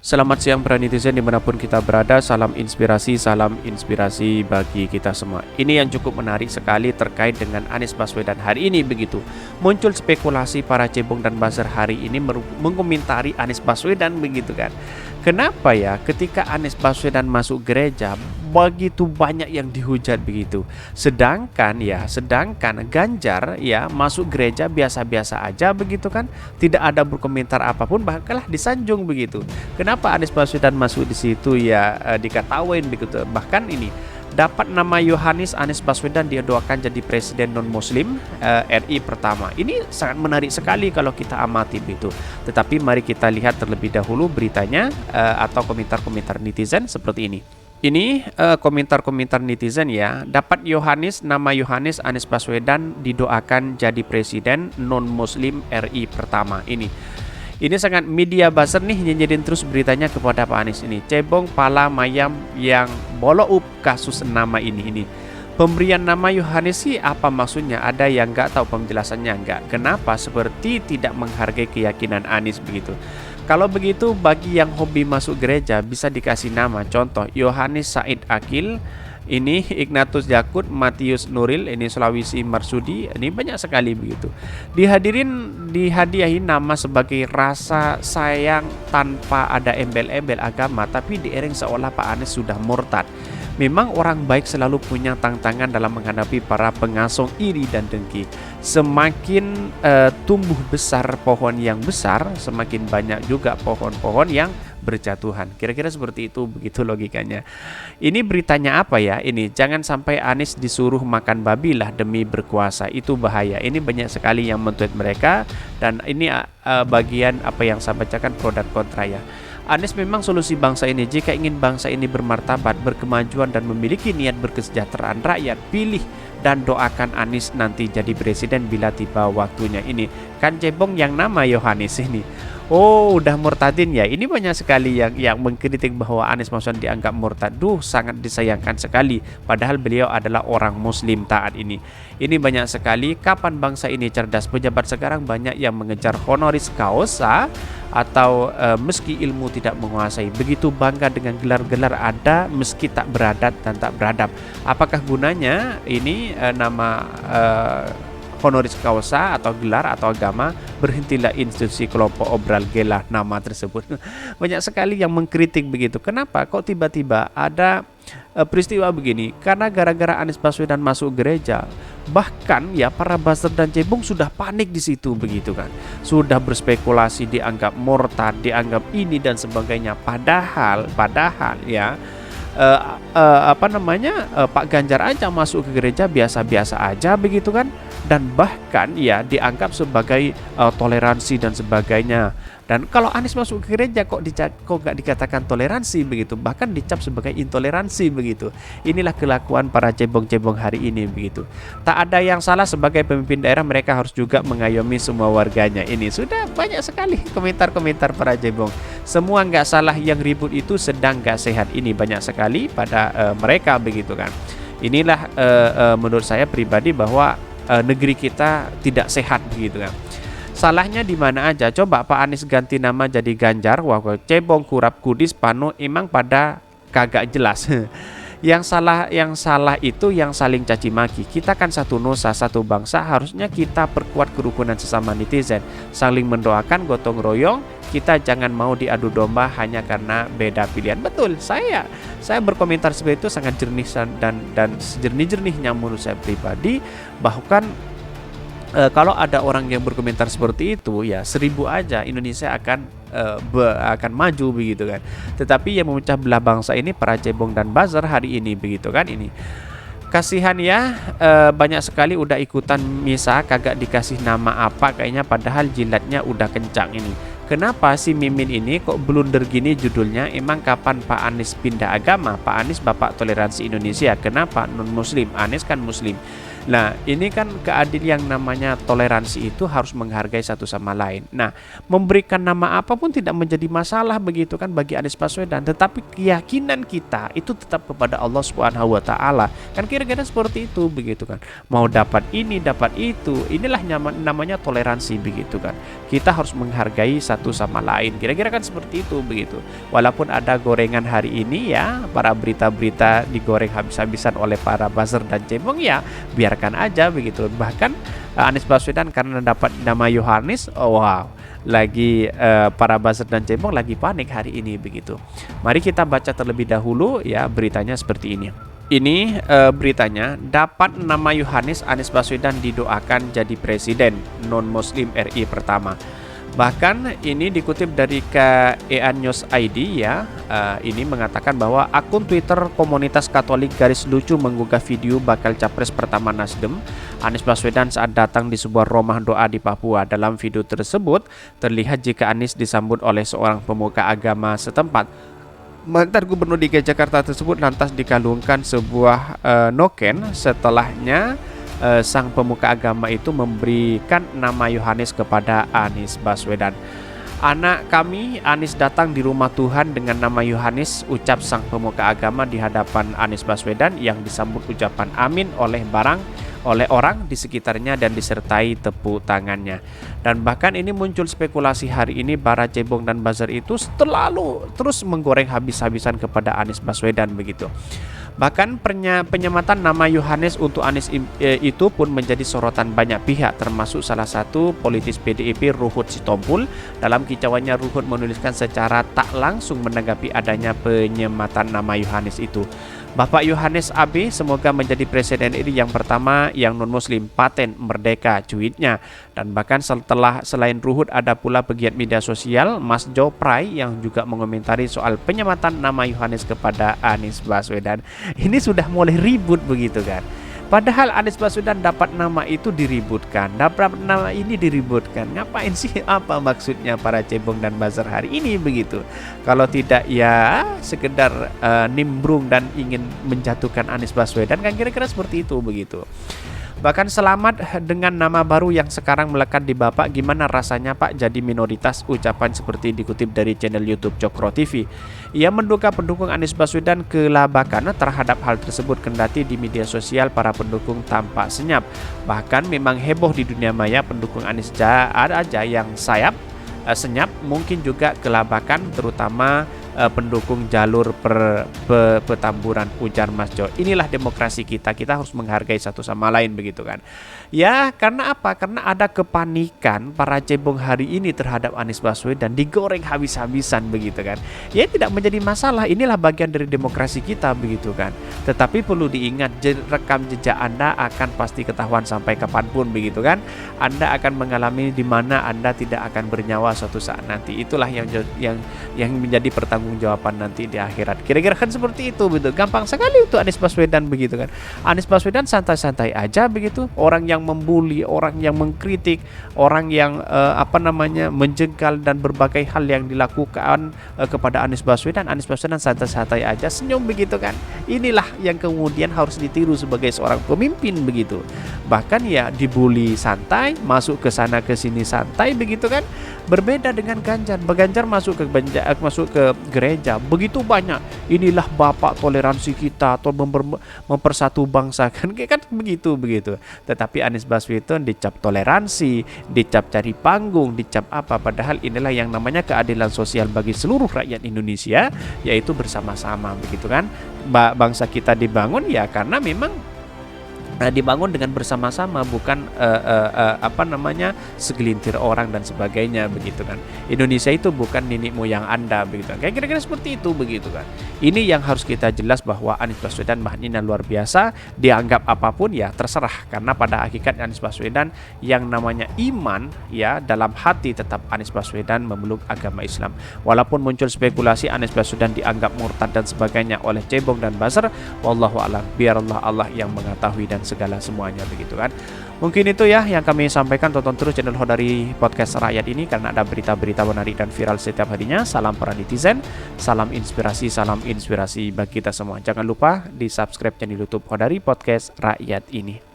Selamat siang para netizen dimanapun kita berada, salam inspirasi bagi kita semua. Ini yang cukup menarik sekali terkait dengan Anies Baswedan hari ini begitu. Muncul spekulasi para cebong dan buzzer hari ini mengomentari Anies Baswedan begitu kan. Kenapa ya ketika Anies Baswedan masuk gereja begitu banyak yang dihujat begitu. Sedangkan Ganjar ya masuk gereja biasa-biasa aja begitu kan. Tidak ada berkomentar apapun bahkan disanjung begitu. Kenapa Anies Baswedan masuk di situ ya diketawain begitu. Bahkan ini dapat nama Yohanes Anies Baswedan didoakan jadi presiden non-muslim RI pertama. Ini sangat menarik sekali kalau kita amati begitu. Tetapi mari kita lihat terlebih dahulu beritanya atau komentar-komentar netizen seperti ini. Ini komentar-komentar netizen ya. Dapat nama Yohanes Anies Baswedan didoakan jadi presiden non-muslim RI pertama. Ini sangat media buzzer nih nyinyirin terus beritanya kepada Pak Anies ini. Cebong pala mayam yang follow up kasus nama ini. Pemberian nama Yohanes sih apa maksudnya? Ada yang nggak tahu penjelasannya nggak. Kenapa seperti tidak menghargai keyakinan Anies begitu. Kalau begitu bagi yang hobi masuk gereja bisa dikasih nama. Contoh Yohanes Said Akil. Ini Ignatius Yakut, Matius Nuril, ini Sulawesi Marsudi, ini banyak sekali begitu. Dihadiahi nama sebagai rasa sayang tanpa ada embel-embel agama, tapi diiring seolah Pak Anies sudah murtad. Memang orang baik selalu punya tantangan dalam menghadapi para pengasong iri dan dengki. Semakin tumbuh besar pohon yang besar, semakin banyak juga pohon-pohon yang berjatuhan. Kira-kira seperti itu, begitu logikanya. Ini beritanya apa ya? Ini jangan sampai Anies disuruh makan babi lah demi berkuasa. Itu bahaya. Ini banyak sekali yang men-tweet mereka dan ini bagian apa yang saya bacakan pro dan kontra ya. Anies memang solusi bangsa ini. Jika ingin bangsa ini bermartabat, berkemajuan dan memiliki niat berkesejahteraan rakyat, pilih dan doakan Anies nanti jadi presiden bila tiba waktunya. Ini kan cebong yang nama Yohanes ini. Oh, udah murtadin ya. Ini banyak sekali yang mengkritik bahwa Anies Baswedan dianggap murtad. Sangat disayangkan sekali. Padahal beliau adalah orang muslim taat ini. Ini banyak sekali. Kapan bangsa ini cerdas? Pejabat sekarang banyak yang mengejar honoris causa atau meski ilmu tidak menguasai. Begitu bangga dengan gelar-gelar ada meski tak beradat dan tak beradab. Apakah gunanya ini nama honoris causa atau gelar atau agama? Berhentilah institusi kelompok obral gelah nama tersebut. Banyak sekali yang mengkritik begitu. Kenapa kok tiba-tiba ada peristiwa begini? Karena gara-gara Anies Baswedan masuk gereja, bahkan ya para buzzer dan cebong sudah panik di situ begitu kan. Sudah berspekulasi dianggap murtad, dianggap ini dan sebagainya. Padahal ya Pak Ganjar aja masuk ke gereja biasa-biasa aja begitu kan, dan bahkan ya dianggap sebagai toleransi dan sebagainya. Dan kalau Anies masuk ke gereja kok nggak dikatakan toleransi begitu, bahkan dicap sebagai intoleransi begitu. Inilah kelakuan para cebong-cebong hari ini begitu. Tak ada yang salah sebagai pemimpin daerah, mereka harus juga mengayomi semua warganya. Ini sudah banyak sekali komentar-komentar para cebong. Semua nggak salah, yang ribut itu sedang nggak sehat. Ini banyak sekali pada mereka begitu kan. Inilah menurut saya pribadi bahwa negeri kita tidak sehat begitu kan. Salahnya di mana aja? Coba Pak Anies ganti nama jadi Ganjar. Wah, cebong kurap kudis pano emang pada kagak jelas. Yang salah itu yang saling caci maki. Kita kan satu nusa, satu bangsa. Harusnya kita perkuat kerukunan sesama netizen, saling mendoakan, gotong royong. Kita jangan mau diadu domba hanya karena beda pilihan. Betul, saya berkomentar seperti itu sangat jernih dan sejernih-jernihnya menurut saya pribadi. Bahkan kalau ada orang yang berkomentar seperti itu ya 1000 aja Indonesia akan maju begitu kan. Tetapi yang memecah belah bangsa ini para cebong dan buzzer hari ini begitu kan. Ini kasihan ya, banyak sekali udah ikutan misa kagak dikasih nama apa kayaknya, padahal jilatnya udah kencang ini. Kenapa si Mimin ini kok blunder gini judulnya? Emang kapan Pak Anies pindah agama? Pak Anies bapak toleransi Indonesia, kenapa non muslim? Anies kan muslim. Nah, ini kan keadilan yang namanya toleransi itu harus menghargai satu sama lain. Nah, memberikan nama apapun tidak menjadi masalah begitu kan bagi Anies Baswedan, tetapi keyakinan kita itu tetap kepada Allah Subhanahu wa taala. Kan kira-kira seperti itu begitu kan. Mau dapat ini, dapat itu. Inilah namanya toleransi begitu kan. Kita harus menghargai satu sama lain. Kira-kira kan seperti itu begitu. Walaupun ada gorengan hari ini ya, para berita-berita digoreng habis-habisan oleh para buzzer dan cebong ya, biarkan aja begitu. Bahkan Anies Baswedan karena dapat nama Yohanes, oh wow, lagi para buzzer dan cebong lagi panik hari ini begitu. Mari kita baca terlebih dahulu ya beritanya seperti ini. Ini beritanya, dapat nama Yohanes, Anies Baswedan didoakan jadi presiden non-muslim RI pertama. Bahkan ini dikutip dari KEA News ID ya, ini mengatakan bahwa akun Twitter komunitas Katolik garis lucu menggugah video bakal capres pertama Nasdem Anies Baswedan saat datang di sebuah rumah doa di Papua. Dalam video tersebut terlihat jika Anies disambut oleh seorang pemuka agama setempat. Mantan gubernur DKI Jakarta tersebut lantas dikalungkan sebuah noken. Setelahnya sang pemuka agama itu memberikan nama Yohanes kepada Anies Baswedan. Anak kami Anies datang di rumah Tuhan dengan nama Yohanes, ucap sang pemuka agama di hadapan Anies Baswedan yang disambut ucapan amin oleh orang di sekitarnya dan disertai tepuk tangannya. Dan bahkan ini muncul spekulasi hari ini para cebong dan buzzer itu selalu terus menggoreng habis-habisan kepada Anies Baswedan begitu. Bahkan penyematan nama Yohanes untuk Anies itu pun menjadi sorotan banyak pihak, termasuk salah satu politis PDIP Ruhut Sitompul. Dalam kicauannya, Ruhut menuliskan secara tak langsung menanggapi adanya penyematan nama Yohanes itu. Bapak Yohanes AB semoga menjadi presiden RI yang pertama yang non-muslim, paten merdeka, cuitnya. Dan bahkan selain Ruhut ada pula pegiat media sosial Mas Jo Prai yang juga mengomentari soal penyematan nama Yohanes kepada Anies Baswedan. Ini sudah mulai ribut begitu kan. Padahal Anies Baswedan dapat nama itu diributkan, dapat nama ini diributkan. Ngapain sih? Apa maksudnya para cebong dan buzzer hari ini begitu? Kalau tidak ya sekedar nimbrung dan ingin menjatuhkan Anies Baswedan, kan kira-kira seperti itu begitu. Bahkan selamat dengan nama baru yang sekarang melekat di Bapak. Gimana rasanya Pak jadi minoritas? Ucapan seperti dikutip dari channel YouTube Cokro TV. Ia menduga pendukung Anies Baswedan kelabakan terhadap hal tersebut, kendati di media sosial para pendukung tampak senyap. Bahkan memang heboh di dunia maya pendukung Anies ada aja yang senyap, mungkin juga kelabakan, terutama pendukung jalur Petamburan, ujar Mas Jo. Inilah demokrasi kita harus menghargai satu sama lain begitu kan. Ya karena apa? Karena ada kepanikan para cebong hari ini terhadap Anies Baswedan, digoreng habis-habisan begitu kan. Ya tidak menjadi masalah, inilah bagian dari demokrasi kita begitu kan. Tetapi perlu diingat, rekam jejak Anda akan pasti ketahuan sampai kapanpun begitu kan. Anda akan mengalami di mana Anda tidak akan bernyawa suatu saat nanti. Itulah yang menjadi pertanggungjawaban nanti di akhirat. Kira-kira kan seperti itu begitu. Gampang sekali untuk Anies Baswedan begitu kan. Anies Baswedan santai-santai aja begitu. Orang yang membuli, orang yang mengkritik, orang yang menjengkal dan berbagai hal yang dilakukan kepada Anies Baswedan santai-santai aja, senyum begitu kan. Inilah yang kemudian harus ditiru sebagai seorang pemimpin begitu. Bahkan ya dibuli santai, masuk ke sana ke sini santai begitu kan. Berbeda dengan Ganjar. Ganjar masuk ke gereja begitu banyak. Inilah bapak toleransi kita atau mempersatu bangsa kan begitu. Tetapi Anies Baswedan dicap toleransi, dicap cari panggung, dicap apa, padahal inilah yang namanya keadilan sosial bagi seluruh rakyat Indonesia, yaitu bersama-sama begitu kan. Bangsa kita dibangun ya karena memang dibangun dengan bersama-sama, bukan segelintir orang dan sebagainya begitu kan. Indonesia itu bukan nenek moyang Anda begitu kan. Kayak kira-kira seperti itu begitu kan. Ini yang harus kita jelas bahwa Anies Baswedan bahannya luar biasa, dianggap apapun ya terserah, karena pada hakikat Anies Baswedan yang namanya iman ya dalam hati tetap Anies Baswedan memeluk agama Islam. Walaupun muncul spekulasi Anies Baswedan dianggap murtad dan sebagainya oleh cebong dan buzzer, wallahu a'lam, biarlah Allah yang mengetahui dan segala semuanya begitu kan. Mungkin itu ya yang kami sampaikan. Tonton terus channel Hodari Podcast Rakyat ini karena ada berita-berita menarik dan viral setiap harinya. Salam para netizen, salam inspirasi bagi kita semua. Jangan lupa di subscribe channel YouTube Hodari Podcast Rakyat ini.